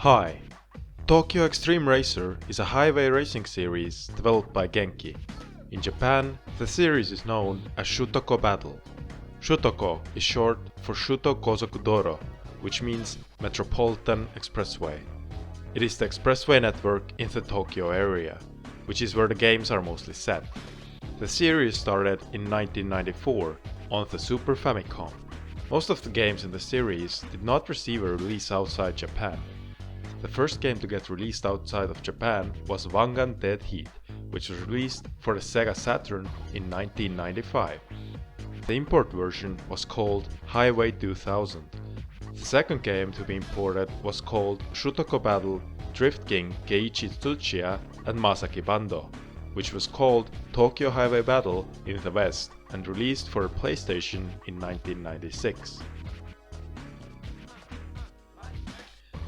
Hi! Tokyo Xtreme Racer is a highway racing series developed by Genki. In Japan, the series is known as Shutoko Battle. Shutoko is short for Shuto Gozoku Doro, which means Metropolitan Expressway. It is the expressway network in the Tokyo area, which is where the games are mostly set. The series started in 1994 on the Super Famicom. Most of the games in the series did not receive a release outside Japan. The first game to get released outside of Japan was Wangan Dead Heat, which was released for the Sega Saturn in 1995. The import version was called Highway 2000. The second game to be imported was called Shutoko Battle Drift King Keiichi Tsuchiya and Masaki Bando, which was called Tokyo Highway Battle in the West and released for PlayStation in 1996.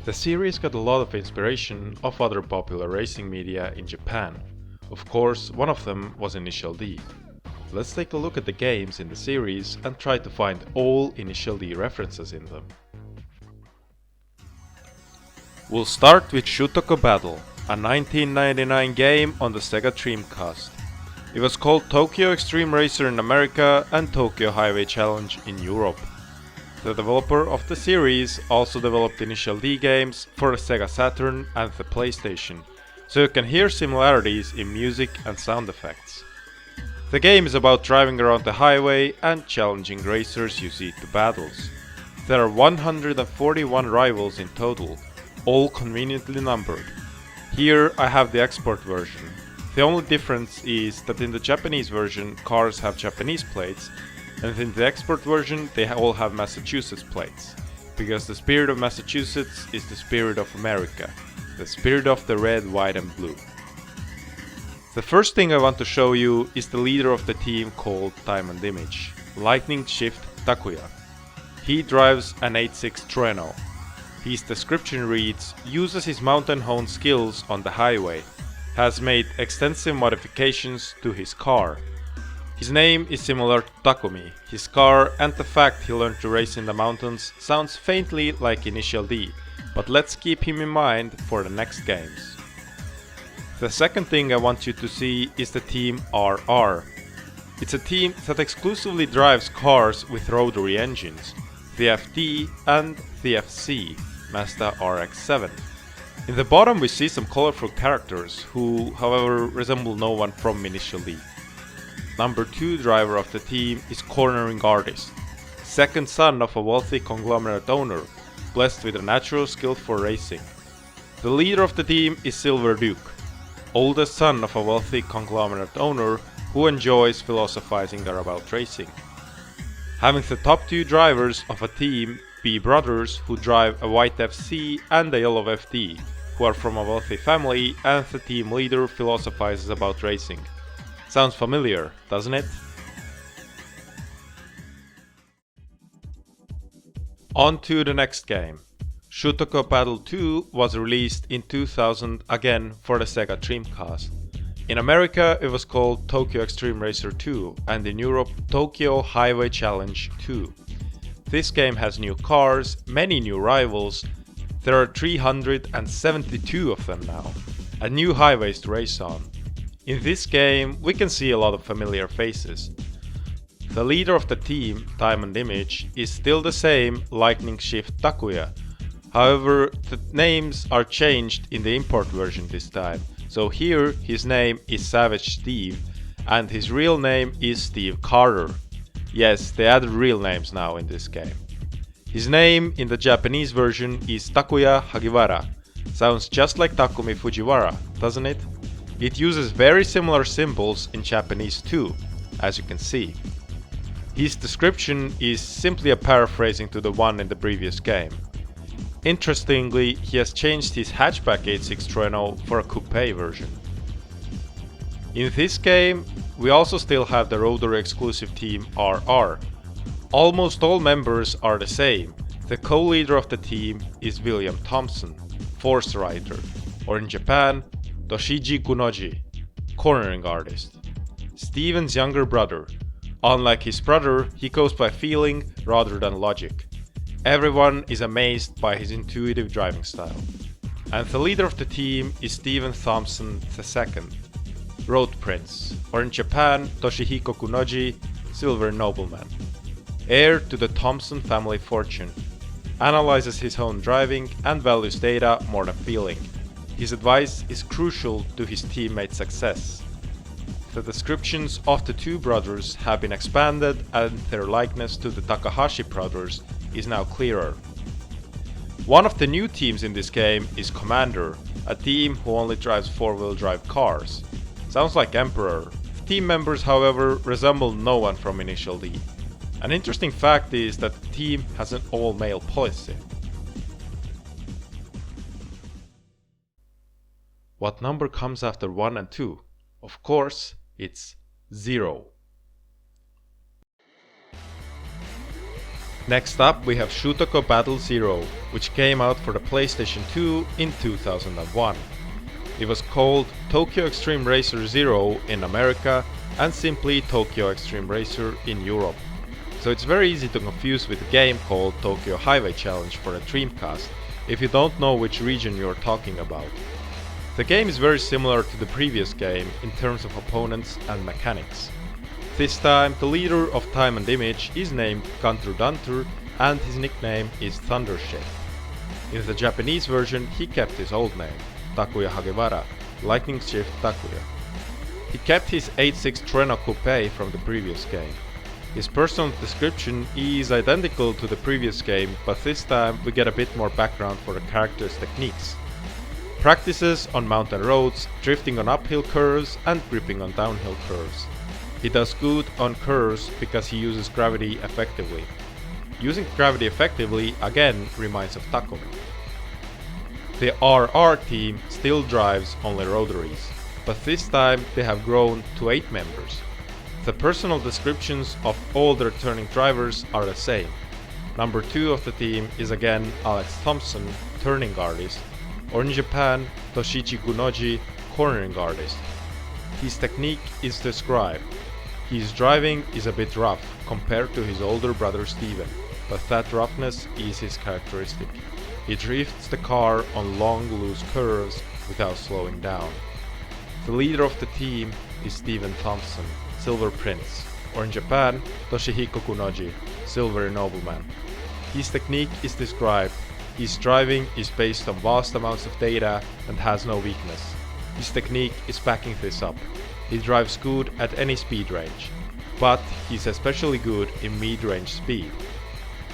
The series got a lot of inspiration of other popular racing media in Japan. Of course, one of them was Initial D. Let's take a look at the games in the series and try to find all Initial D references in them. We'll start with Shutoko Battle, a 1999 game on the Sega Dreamcast. It was called Tokyo Xtreme Racer in America and Tokyo Highway Challenge in Europe. The developer of the series also developed Initial D games for the Sega Saturn and the PlayStation, so you can hear similarities in music and sound effects. The game is about driving around the highway and challenging racers you see to battles. There are 141 rivals in total, all conveniently numbered. Here I have the export version. The only difference is that in the Japanese version cars have Japanese plates, and in the export version they all have Massachusetts plates, because the spirit of Massachusetts is the spirit of America, the spirit of the red, white and blue. The first thing I want to show you is the leader of the team called Time and Image, Lightning Shift Takuya. He drives an 8.6 Treno. His description reads, uses his mountain-honed skills on the highway, has made extensive modifications to his car. His name is similar to Takumi, his car, and the fact he learned to race in the mountains sounds faintly like Initial D, but let's keep him in mind for the next games. The second thing I want you to see is the team RR. It's a team that exclusively drives cars with rotary engines, the FD and the FC, Mazda RX-7. In the bottom we see some colorful characters who, however, resemble no one from Initial D. Number 2 driver of the team is Cornering Artist, second son of a wealthy conglomerate owner, blessed with a natural skill for racing. The leader of the team is Silver Duke, oldest son of a wealthy conglomerate owner who enjoys philosophizing about racing. Having the top 2 drivers of a team be brothers who drive a white FC and a yellow FD, who are from a wealthy family, and the team leader philosophizes about racing. Sounds familiar, doesn't it? On to the next game. Shutoko Battle 2 was released in 2000 again for the Sega Dreamcast. In America it was called Tokyo Xtreme Racer 2 and in Europe Tokyo Highway Challenge 2. This game has new cars, many new rivals, there are 372 of them now, and new highways to race on. In this game we can see a lot of familiar faces. The leader of the team, Time and Image, is still the same Lightning Shift Takuya. However, the names are changed in the import version this time. So here his name is Savage Steve and his real name is Steve Carter. Yes, they added real names now in this game. His name in the Japanese version is Takuya Hagiwara. Sounds just like Takumi Fujiwara, doesn't it? It uses very similar symbols in Japanese too, as you can see. His description is simply a paraphrasing to the one in the previous game. Interestingly, he has changed his hatchback 8.6 Treno for a coupe version. In this game, we also still have the rotary exclusive team RR. Almost all members are the same. The co-leader of the team is William Thompson, Force Rider, or in Japan, Toshiji Kunoji, Cornering Artist. Steven's younger brother. Unlike his brother, he goes by feeling rather than logic. Everyone is amazed by his intuitive driving style. And the leader of the team is Stephen Thompson II, Road Prince, or in Japan, Toshihiko Kunoji, Silver Nobleman, heir to the Thompson family fortune, analyzes his own driving and values data more than feeling. His advice is crucial to his teammates' success. The descriptions of the two brothers have been expanded and their likeness to the Takahashi brothers is now clearer. One of the new teams in this game is Commander, a team who only drives 4-wheel drive cars. Sounds like Emperor. The team members, however, resemble no one from Initial D. An interesting fact is that the team has an all-male policy. What number comes after 1 and 2? Of course, it's 0. Next up we have Shutoko Battle Zero, which came out for the PlayStation 2 in 2001. It was called Tokyo Xtreme Racer Zero in America and simply Tokyo Xtreme Racer in Europe. So it's very easy to confuse with a game called Tokyo Highway Challenge for a Dreamcast if you don't know which region you're talking about. The game is very similar to the previous game in terms of opponents and mechanics. This time the leader of Time and Image is named Kantru Dantur and his nickname is Thundership. In the Japanese version he kept his old name, Takuya Hagewara, Lightning Shift Takuya. He kept his 8.6 Treno Coupe from the previous game. His personal description is identical to the previous game, but this time we get a bit more background for the character's techniques. Practices on mountain roads, drifting on uphill curves and gripping on downhill curves. He does good on curves because he uses gravity effectively. Using gravity effectively again reminds of Takumi. The RR team still drives only rotaries, but this time they have grown to 8 members. The personal descriptions of all the returning drivers are the same. Number 2 of the team is again Alex Thompson, turning artist, or in Japan, Toshichi Gunoji, cornering artist. His technique is described. His driving is a bit rough compared to his older brother Steven, but that roughness is his characteristic. He drifts the car on long loose curves without slowing down. The leader of the team is Stephen Thompson, Silver Prince, or in Japan, Toshihiko Kunoji, Silver Nobleman. His technique is described. His driving is based on vast amounts of data and has no weakness. His technique is backing this up. He drives good at any speed range, but he's especially good in mid-range speed.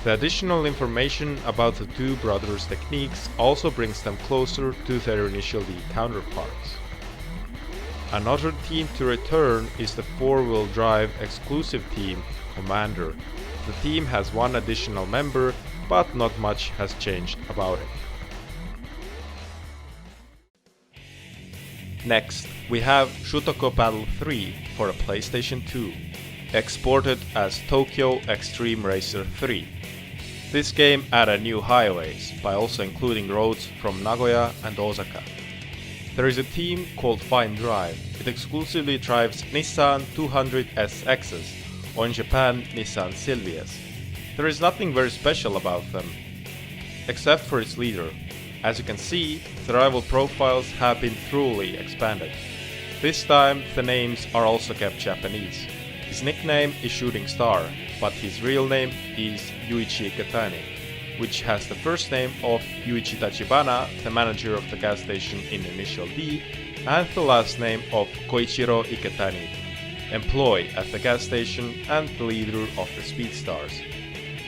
The additional information about the two brothers' techniques also brings them closer to their Initial D counterparts. Another team to return is the 4-wheel drive exclusive team, Commander. The team has one additional member, but not much has changed about it. Next, we have Shutoko Battle 3 for a PlayStation 2, exported as Tokyo Xtreme Racer 3. This game added new highways by also including roads from Nagoya and Osaka. There is a team called Fine Drive. It exclusively drives Nissan 200SXs, or in Japan Nissan Silvias. There is nothing very special about them, except for its leader. As you can see, the rival profiles have been thoroughly expanded. This time the names are also kept Japanese. His nickname is Shooting Star, but his real name is Yuichi Iketani, which has the first name of Yuichi Tachibana, the manager of the gas station in Initial D, and the last name of Koichiro Iketani, employee at the gas station and the leader of the Speedstars.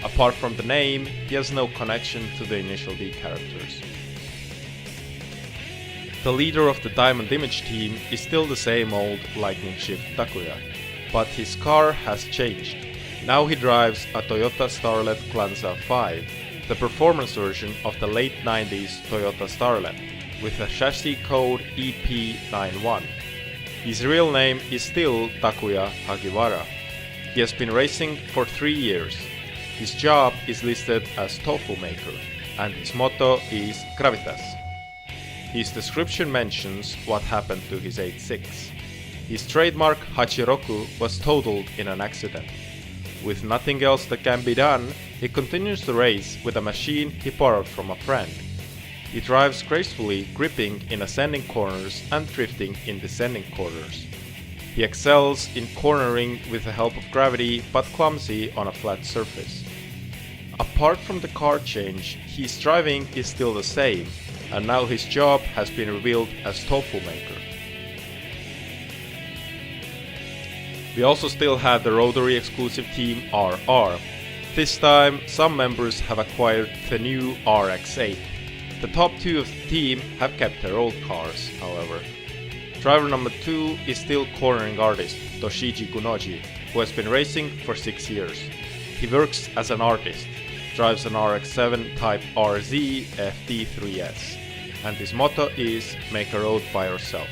Apart from the name, he has no connection to the Initial D characters. The leader of the Diamond Image team is still the same old Lightning Shift Takuya, but his car has changed. Now he drives a Toyota Starlet Glanza 5, the performance version of the late 90s Toyota Starlet, with a chassis code EP91. His real name is still Takuya Hagiwara. He has been racing for 3 years. His job is listed as tofu maker, and his motto is Gravitas. His description mentions what happened to his 8.6. His trademark Hachiroku was totaled in an accident. With nothing else that can be done, he continues to race with a machine he borrowed from a friend. He drives gracefully, gripping in ascending corners and drifting in descending corners. He excels in cornering with the help of gravity, but clumsy on a flat surface. Apart from the car change, his driving is still the same, and now his job has been revealed as tofu maker. We also still have the rotary exclusive team RR. This time, some members have acquired the new RX-8. The top two of the team have kept their old cars, however. Driver number 2 is still cornering artist Toshiji Kunoji, who has been racing for 6 years. He works as an artist, drives an RX-7 Type RZ FD3S, and his motto is "Make a road by yourself."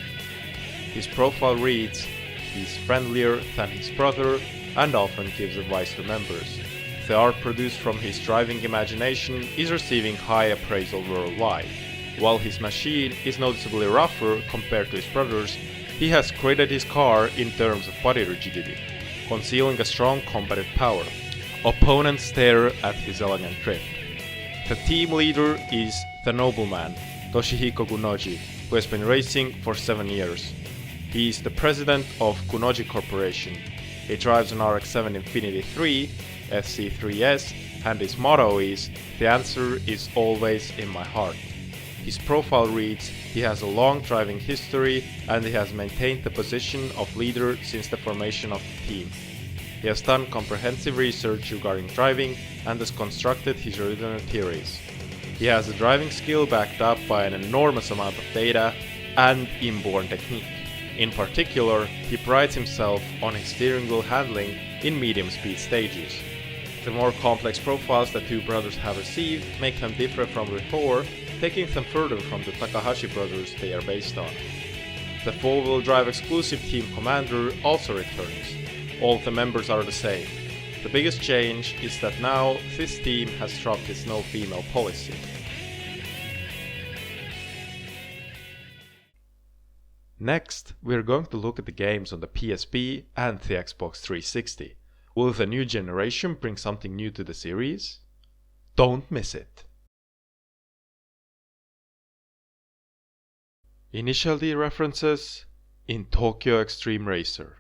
His profile reads, "He's friendlier than his brother and often gives advice to members." The art produced from his driving imagination is receiving high appraisal worldwide. While his machine is noticeably rougher compared to his brother's, he has created his car in terms of body rigidity, concealing a strong combative power. Opponents stare at his elegant drift. The team leader is the nobleman, Toshihiko Kunoji, who has been racing for 7 years. He is the president of Kunoji Corporation. He drives an RX-7 Infinity 3 SC3S, and his motto is, "The answer is always in my heart." His profile reads, he has a long driving history and he has maintained the position of leader since the formation of the team. He has done comprehensive research regarding driving and has constructed his original theories. He has a driving skill backed up by an enormous amount of data and inborn technique. In particular, he prides himself on his steering wheel handling in medium speed stages. The more complex profiles the two brothers have received make them different from before, taking them further from the Takahashi brothers they are based on. The 4-wheel drive exclusive team commander also returns. All of the members are the same. The biggest change is that now this team has dropped its no female policy. Next, we're going to look at the games on the PSP and the Xbox 360. Will the new generation bring something new to the series? Don't miss it! Initial D references in Tokyo Xtreme Racer.